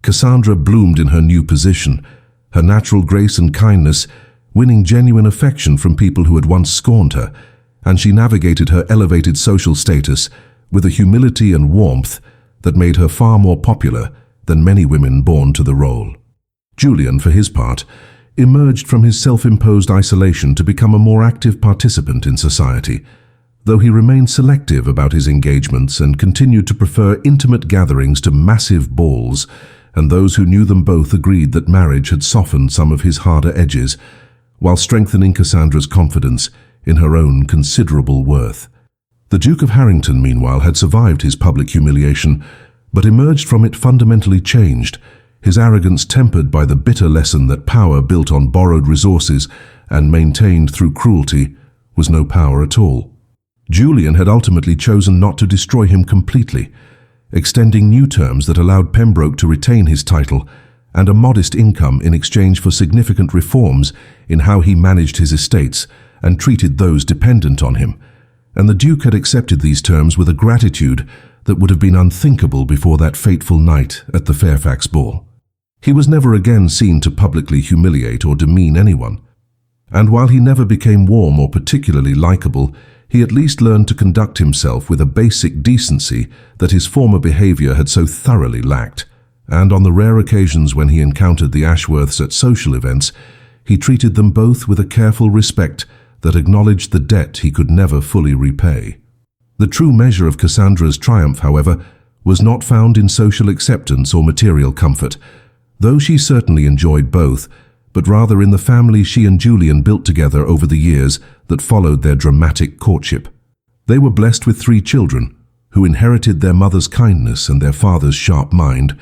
Cassandra bloomed in her new position, her natural grace and kindness winning genuine affection from people who had once scorned her, and she navigated her elevated social status with a humility and warmth that made her far more popular than many women born to the role. Julian, for his part, emerged from his self-imposed isolation to become a more active participant in society, though he remained selective about his engagements and continued to prefer intimate gatherings to massive balls, and those who knew them both agreed that marriage had softened some of his harder edges, while strengthening Cassandra's confidence in her own considerable worth. The Duke of Harrington, meanwhile, had survived his public humiliation, but emerged from it fundamentally changed, his arrogance tempered by the bitter lesson that power built on borrowed resources and maintained through cruelty was no power at all. Julian had ultimately chosen not to destroy him completely, extending new terms that allowed Pembroke to retain his title and a modest income in exchange for significant reforms in how he managed his estates and treated those dependent on him, and the Duke had accepted these terms with a gratitude that would have been unthinkable before that fateful night at the Fairfax ball. He was never again seen to publicly humiliate or demean anyone, and while he never became warm or particularly likable, he at least learned to conduct himself with a basic decency that his former behavior had so thoroughly lacked, and on the rare occasions when he encountered the Ashworths at social events, he treated them both with a careful respect that acknowledged the debt he could never fully repay. The true measure of Cassandra's triumph, however, was not found in social acceptance or material comfort, though she certainly enjoyed both, but rather in the family she and Julian built together over the years that followed their dramatic courtship. They were blessed with 3 children, who inherited their mother's kindness and their father's sharp mind,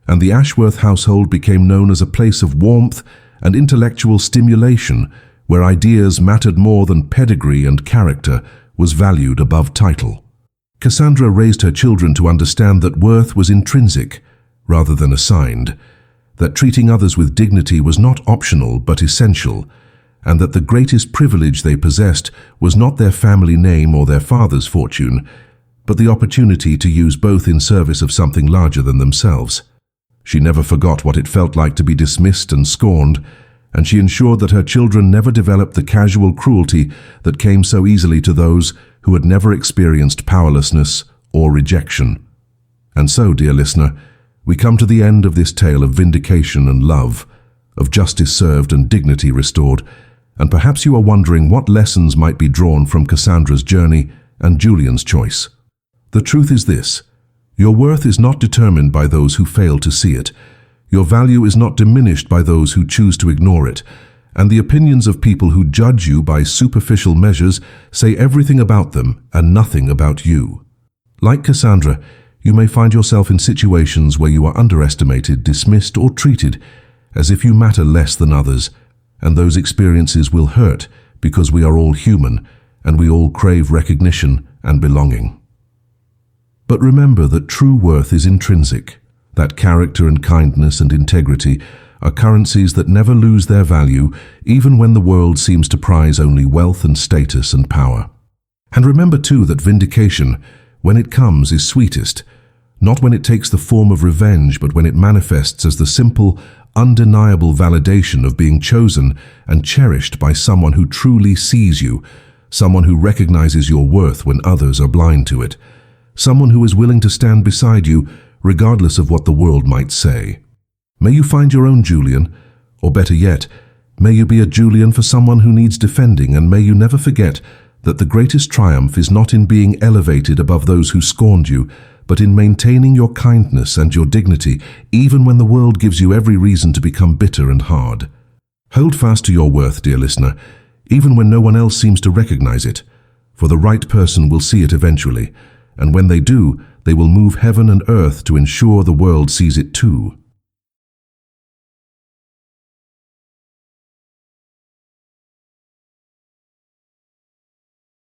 and the Ashworth household became known as a place of warmth and intellectual stimulation, where ideas mattered more than pedigree and character was valued above title. Cassandra raised her children to understand that worth was intrinsic rather than assigned, that treating others with dignity was not optional but essential, and that the greatest privilege they possessed was not their family name or their father's fortune, but the opportunity to use both in service of something larger than themselves. She never forgot what it felt like to be dismissed and scorned, and she ensured that her children never developed the casual cruelty that came so easily to those who had never experienced powerlessness or rejection. And so, dear listener, we come to the end of this tale of vindication and love, of justice served and dignity restored, and perhaps you are wondering what lessons might be drawn from Cassandra's journey and Julian's choice. The truth is this: your worth is not determined by those who fail to see it. Your value is not diminished by those who choose to ignore it, and the opinions of people who judge you by superficial measures say everything about them and nothing about you. Like Cassandra, you may find yourself in situations where you are underestimated, dismissed, or treated as if you matter less than others, and those experiences will hurt because we are all human and we all crave recognition and belonging. But remember that true worth is intrinsic, that character and kindness and integrity are currencies that never lose their value even when the world seems to prize only wealth and status and power. And remember too that vindication, when it comes, is sweetest, not when it takes the form of revenge, but when it manifests as the simple, undeniable validation of being chosen and cherished by someone who truly sees you, someone who recognizes your worth when others are blind to it, someone who is willing to stand beside you regardless of what the world might say. May you find your own Julian, or better yet, may you be a Julian for someone who needs defending, and may you never forget that the greatest triumph is not in being elevated above those who scorned you, but in maintaining your kindness and your dignity, even when the world gives you every reason to become bitter and hard. Hold fast to your worth, dear listener, even when no one else seems to recognize it, for the right person will see it eventually, and when they do, they will move heaven and earth to ensure the world sees it too.